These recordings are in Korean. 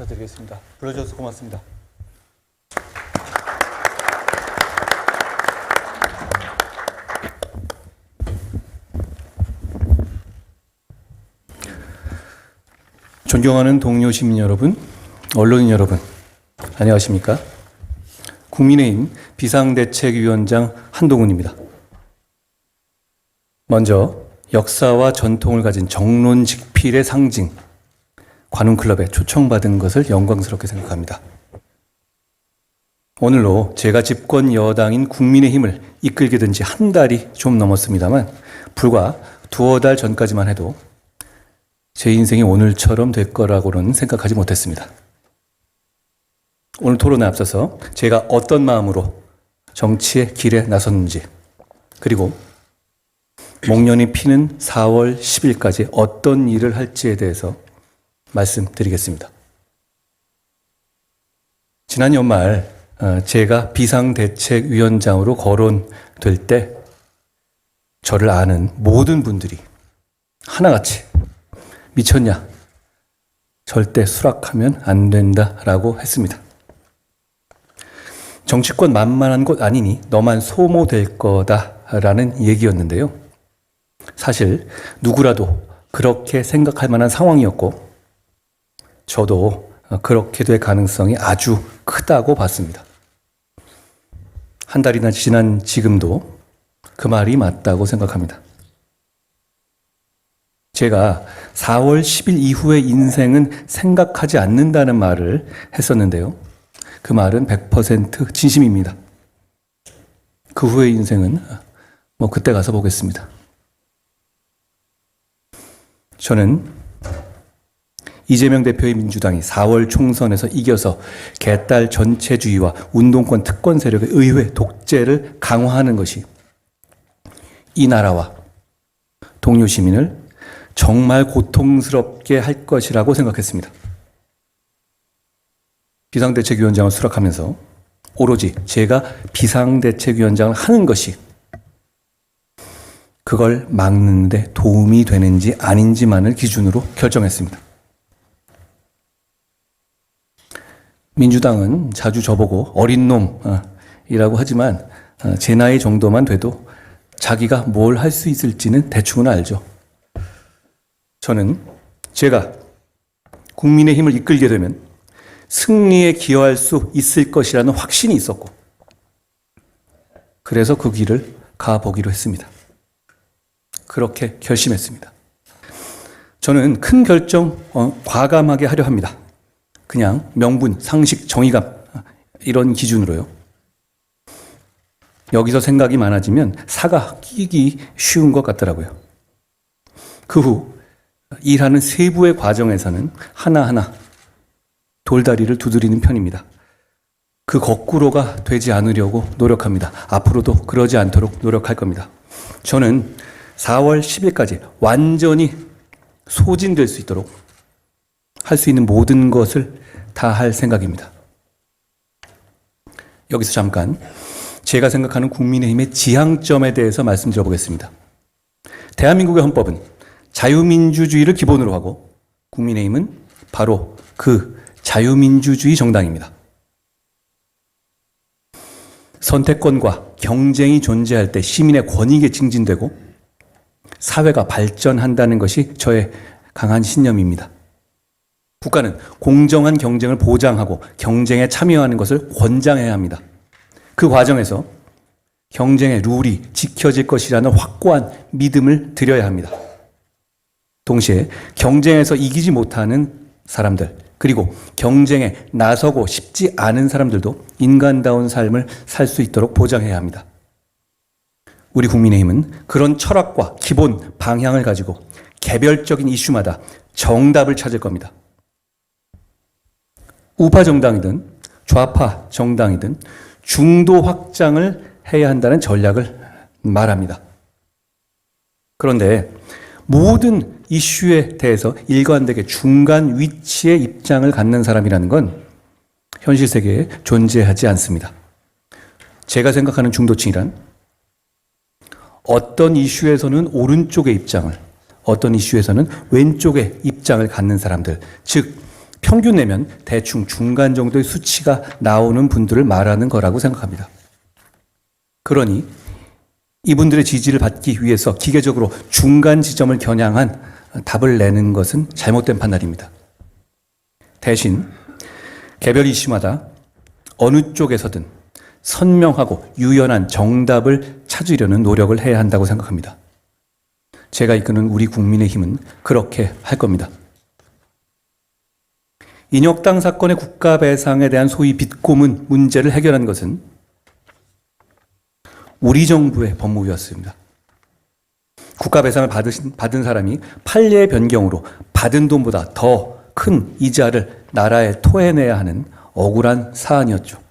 인사드리겠습니다. 불러주셔서 고맙습니다. 존경하는 동료 시민 여러분, 언론인 여러분, 안녕하십니까? 국민의힘 비상대책위원장 한동훈입니다. 먼저 역사와 전통을 가진 정론직필의 상징, 관훈클럽에 초청받은 것을 영광스럽게 생각합니다. 오늘로 제가 집권 여당인 국민의힘을 이끌게 된 지 한 달이 좀 넘었습니다만 불과 두어 달 전까지만 해도 제 인생이 오늘처럼 될 거라고는 생각하지 못했습니다. 오늘 토론에 앞서서 제가 어떤 마음으로 정치의 길에 나섰는지, 그리고 목련이 피는 4월 10일까지 어떤 일을 할지에 대해서 말씀드리겠습니다. 지난 연말 제가 비상대책위원장으로 거론될 때 저를 아는 모든 분들이 하나같이 미쳤냐? 절대 수락하면 안 된다라고 했습니다. 정치권 만만한 곳 아니니 너만 소모될 거다라는 얘기였는데요. 사실 누구라도 그렇게 생각할 만한 상황이었고 저도 그렇게 될 가능성이 아주 크다고 봤습니다. 한 달이나 지난 지금도 그 말이 맞다고 생각합니다. 제가 4월 10일 이후의 인생은 생각하지 않는다는 말을 했었는데요. 그 말은 100% 진심입니다. 그 후의 인생은 그때 가서 보겠습니다. 저는 이재명 대표의 민주당이 4월 총선에서 이겨서 개딸 전체주의와 운동권 특권 세력의 의회 독재를 강화하는 것이 이 나라와 동료 시민을 정말 고통스럽게 할 것이라고 생각했습니다. 비상대책위원장을 수락하면서 오로지 제가 비상대책위원장을 하는 것이 그걸 막는 데 도움이 되는지 아닌지만을 기준으로 결정했습니다. 민주당은 자주 저보고 어린 놈이라고 하지만 제 나이 정도만 돼도 자기가 뭘 할 수 있을지는 대충은 알죠. 저는 제가 국민의힘을 이끌게 되면 승리에 기여할 수 있을 것이라는 확신이 있었고 그래서 그 길을 가보기로 했습니다. 그렇게 결심했습니다. 저는 큰 결정 과감하게 하려 합니다. 그냥 명분, 상식, 정의감 이런 기준으로요. 여기서 생각이 많아지면 사가 끼기 쉬운 것 같더라고요. 그 후 일하는 세부의 과정에서는 하나하나 돌다리를 두드리는 편입니다. 그 거꾸로가 되지 않으려고 노력합니다. 앞으로도 그러지 않도록 노력할 겁니다. 저는 4월 10일까지 완전히 소진될 수 있도록 할 수 있는 모든 것을 다 할 생각입니다. 여기서 잠깐 제가 생각하는 국민의힘의 지향점에 대해서 말씀드려보겠습니다. 대한민국의 헌법은 자유민주주의를 기본으로 하고 국민의힘은 바로 그 자유민주주의 정당입니다. 선택권과 경쟁이 존재할 때 시민의 권익이 증진되고 사회가 발전한다는 것이 저의 강한 신념입니다. 국가는 공정한 경쟁을 보장하고 경쟁에 참여하는 것을 권장해야 합니다. 그 과정에서 경쟁의 룰이 지켜질 것이라는 확고한 믿음을 드려야 합니다. 동시에 경쟁에서 이기지 못하는 사람들, 그리고 경쟁에 나서고 싶지 않은 사람들도 인간다운 삶을 살 수 있도록 보장해야 합니다. 우리 국민의힘은 그런 철학과 기본 방향을 가지고 개별적인 이슈마다 정답을 찾을 겁니다. 우파 정당이든 좌파 정당이든 중도 확장을 해야 한다는 전략을 말합니다. 그런데 모든 이슈에 대해서 일관되게 중간 위치의 입장을 갖는 사람이라는 건 현실 세계에 존재하지 않습니다. 제가 생각하는 중도층이란 어떤 이슈에서는 오른쪽의 입장을, 어떤 이슈에서는 왼쪽의 입장을 갖는 사람들, 즉 평균 내면 대충 중간 정도의 수치가 나오는 분들을 말하는 거라고 생각합니다. 그러니 이분들의 지지를 받기 위해서 기계적으로 중간 지점을 겨냥한 답을 내는 것은 잘못된 판단입니다. 대신 개별 이슈마다 어느 쪽에서든 선명하고 유연한 정답을 찾으려는 노력을 해야 한다고 생각합니다. 제가 이끄는 우리 국민의힘은 그렇게 할 겁니다. 인혁당 사건의 국가배상에 대한 소위 빚고문 문제를 해결한 것은 우리 정부의 법무부였습니다. 국가배상을 받은 사람이 판례의 변경으로 받은 돈보다 더 큰 이자를 나라에 토해내야 하는 억울한 사안이었죠.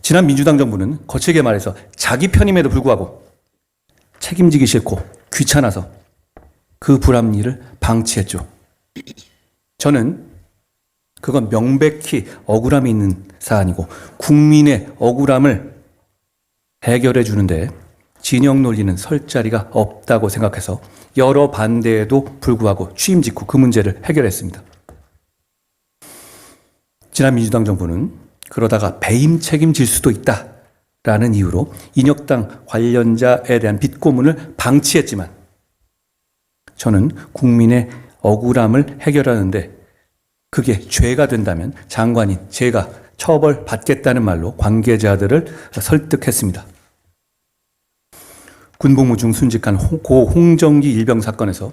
지난 민주당 정부는 거칠게 말해서 자기 편임에도 불구하고 책임지기 싫고 귀찮아서 그 불합리를 방치했죠. 저는 그건 명백히 억울함이 있는 사안이고 국민의 억울함을 해결해 주는데 진영 논리는 설 자리가 없다고 생각해서 여러 반대에도 불구하고 취임 직후 그 문제를 해결했습니다. 지난 민주당 정부는 그러다가 배임 책임질 수도 있다라는 이유로 인혁당 관련자에 대한 빚고문을 방치했지만 저는 국민의 억울함을 해결하는데 그게 죄가 된다면 장관인 제가 처벌받겠다는 말로 관계자들을 설득했습니다. 군복무 중 순직한 고 홍정기 일병 사건에서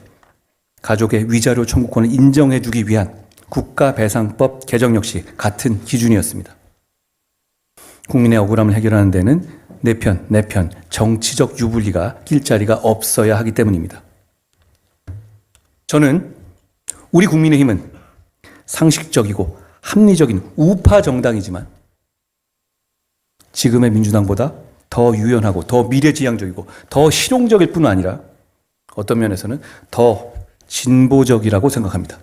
가족의 위자료 청구권을 인정해주기 위한 국가배상법 개정 역시 같은 기준이었습니다. 국민의 억울함을 해결하는 데는 내 편, 정치적 유불리가 낄 자리가 없어야 하기 때문입니다. 저는 우리 국민의힘은 상식적이고 합리적인 우파 정당이지만 지금의 민주당보다 더 유연하고 더 미래지향적이고 더 실용적일 뿐 아니라 어떤 면에서는 더 진보적이라고 생각합니다.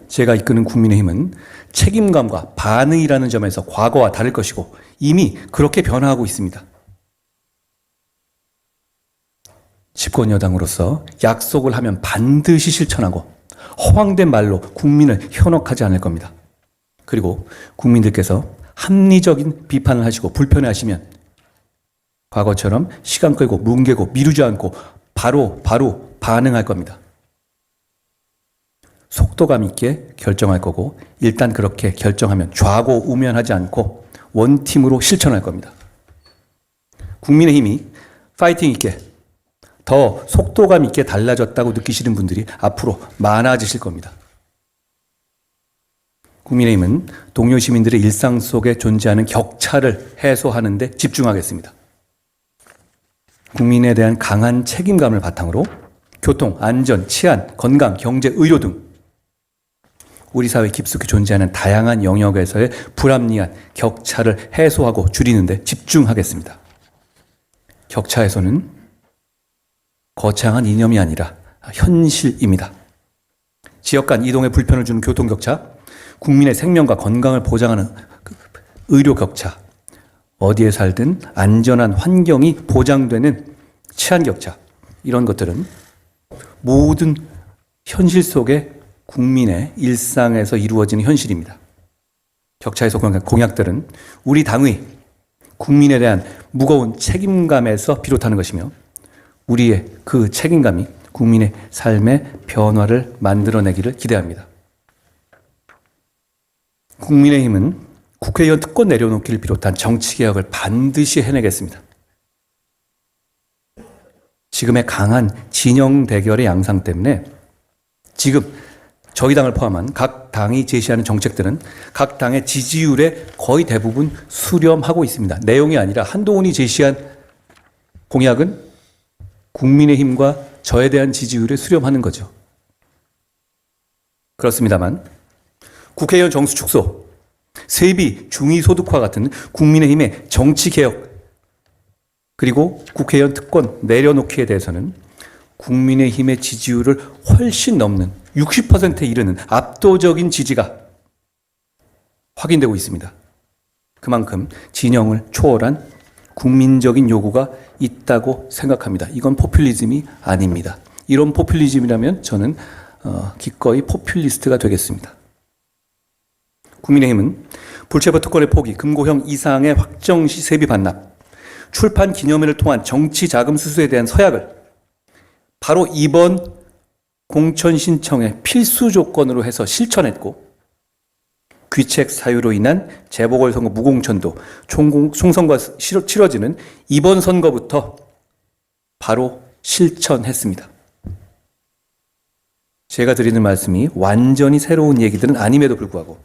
제가 이끄는 국민의힘은 책임감과 반응이라는 점에서 과거와 다를 것이고 이미 그렇게 변화하고 있습니다. 집권 여당으로서 약속을 하면 반드시 실천하고 허황된 말로 국민을 현혹하지 않을 겁니다. 그리고 국민들께서 합리적인 비판을 하시고 불편해하시면 과거처럼 시간 끌고 뭉개고 미루지 않고 바로 반응할 겁니다. 속도감 있게 결정할 거고 일단 그렇게 결정하면 좌고우면하지 않고 원팀으로 실천할 겁니다. 국민의힘이 파이팅 있게 더 속도감 있게 달라졌다고 느끼시는 분들이 앞으로 많아지실 겁니다. 국민의힘은 동료 시민들의 일상 속에 존재하는 격차를 해소하는 데 집중하겠습니다. 국민에 대한 강한 책임감을 바탕으로 교통, 안전, 치안, 건강, 경제, 의료 등 우리 사회에 깊숙이 존재하는 다양한 영역에서의 불합리한 격차를 해소하고 줄이는 데 집중하겠습니다. 격차 해소는 거창한 이념이 아니라 현실입니다. 지역 간 이동에 불편을 주는 교통격차, 국민의 생명과 건강을 보장하는 의료 격차, 어디에 살든 안전한 환경이 보장되는 치안 격차, 이런 것들은 모든 현실 속에 국민의 일상에서 이루어지는 현실입니다. 격차 해소 공약들은 우리 당의 국민에 대한 무거운 책임감에서 비롯하는 것이며 우리의 그 책임감이 국민의 삶의 변화를 만들어내기를 기대합니다. 국민의힘은 국회의원 특권 내려놓기를 비롯한 정치개혁을 반드시 해내겠습니다. 지금의 강한 진영 대결의 양상 때문에 지금 저희 당을 포함한 각 당이 제시하는 정책들은 각 당의 지지율에 거의 대부분 수렴하고 있습니다. 내용이 아니라 한동훈이 제시한 공약은 국민의힘과 저에 대한 지지율에 수렴하는 거죠. 그렇습니다만 국회의원 정수 축소, 세비 중위소득화 같은 국민의힘의 정치개혁 그리고 국회의원 특권 내려놓기에 대해서는 국민의힘의 지지율을 훨씬 넘는 60%에 이르는 압도적인 지지가 확인되고 있습니다. 그만큼 진영을 초월한 국민적인 요구가 있다고 생각합니다. 이건 포퓰리즘이 아닙니다. 이런 포퓰리즘이라면 저는 기꺼이 포퓰리스트가 되겠습니다. 국민의힘은 불체포 특권의 포기, 금고형 이상의 확정시 세비 반납, 출판 기념회를 통한 정치 자금 수수에 대한 서약을 바로 이번 공천 신청의 필수 조건으로 해서 실천했고, 귀책 사유로 인한 재보궐선거 무공천도 총선과 치러지는 이번 선거부터 바로 실천했습니다. 제가 드리는 말씀이 완전히 새로운 얘기들은 아님에도 불구하고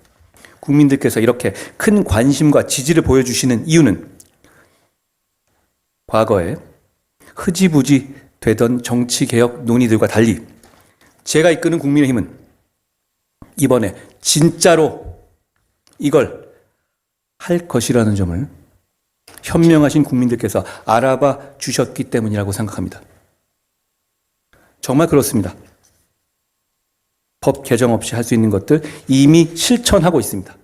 국민들께서 이렇게 큰 관심과 지지를 보여주시는 이유는 과거에 흐지부지 되던 정치개혁 논의들과 달리 제가 이끄는 국민의힘은 이번에 진짜로 이걸 할 것이라는 점을 현명하신 국민들께서 알아봐 주셨기 때문이라고 생각합니다. 정말 그렇습니다. 법 개정 없이 할 수 있는 것들 이미 실천하고 있습니다.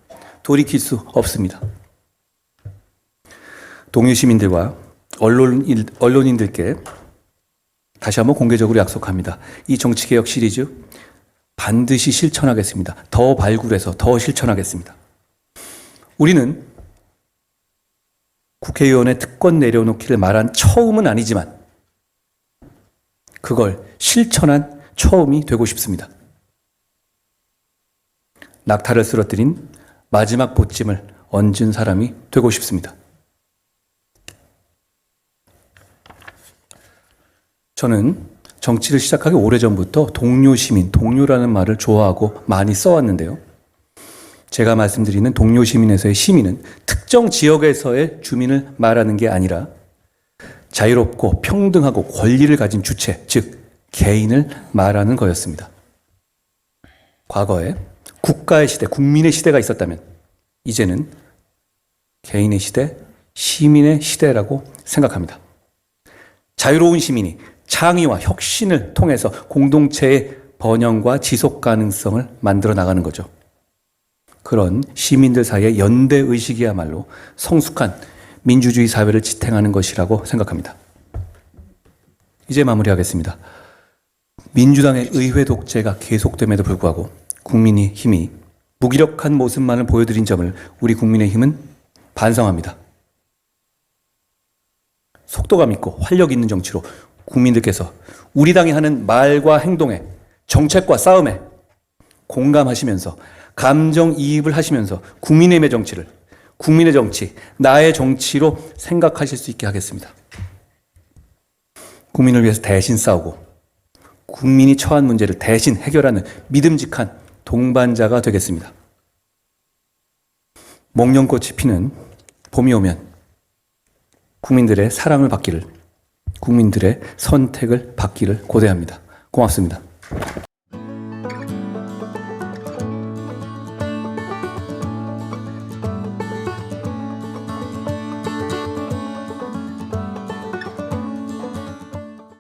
돌이킬 수 없습니다. 동료 시민들과 언론인들께 다시 한번 공개적으로 약속합니다. 이 정치개혁 시리즈 반드시 실천하겠습니다. 더 발굴해서 더 실천하겠습니다. 우리는 국회의원의 특권 내려놓기를 말한 처음은 아니지만 그걸 실천한 처음이 되고 싶습니다. 낙타를 쓰러뜨린 마지막 보찜을 얹은 사람이 되고 싶습니다. 저는 정치를 시작하기 오래전부터 동료 시민, 동료라는 말을 좋아하고 많이 써왔는데요. 제가 말씀드리는 동료 시민에서의 시민은 특정 지역에서의 주민을 말하는 게 아니라 자유롭고 평등하고 권리를 가진 주체, 즉 개인을 말하는 거였습니다. 과거에 국가의 시대, 국민의 시대가 있었다면 이제는 개인의 시대, 시민의 시대라고 생각합니다. 자유로운 시민이 창의와 혁신을 통해서 공동체의 번영과 지속 가능성을 만들어 나가는 거죠. 그런 시민들 사이의 연대의식이야말로 성숙한 민주주의 사회를 지탱하는 것이라고 생각합니다. 이제 마무리하겠습니다. 민주당의 의회 독재가 계속됨에도 불구하고 국민의힘이 무기력한 모습만을 보여드린 점을 우리 국민의힘은 반성합니다. 속도감 있고 활력 있는 정치로 국민들께서 우리 당이 하는 말과 행동에, 정책과 싸움에 공감하시면서 감정이입을 하시면서 국민의힘의 정치를 국민의 정치, 나의 정치로 생각하실 수 있게 하겠습니다. 국민을 위해서 대신 싸우고 국민이 처한 문제를 대신 해결하는 믿음직한 동반자가 되겠습니다. 목련꽃이 피는 봄이 오면 국민들의 사랑을 받기를, 국민들의 선택을 받기를 고대합니다. 고맙습니다.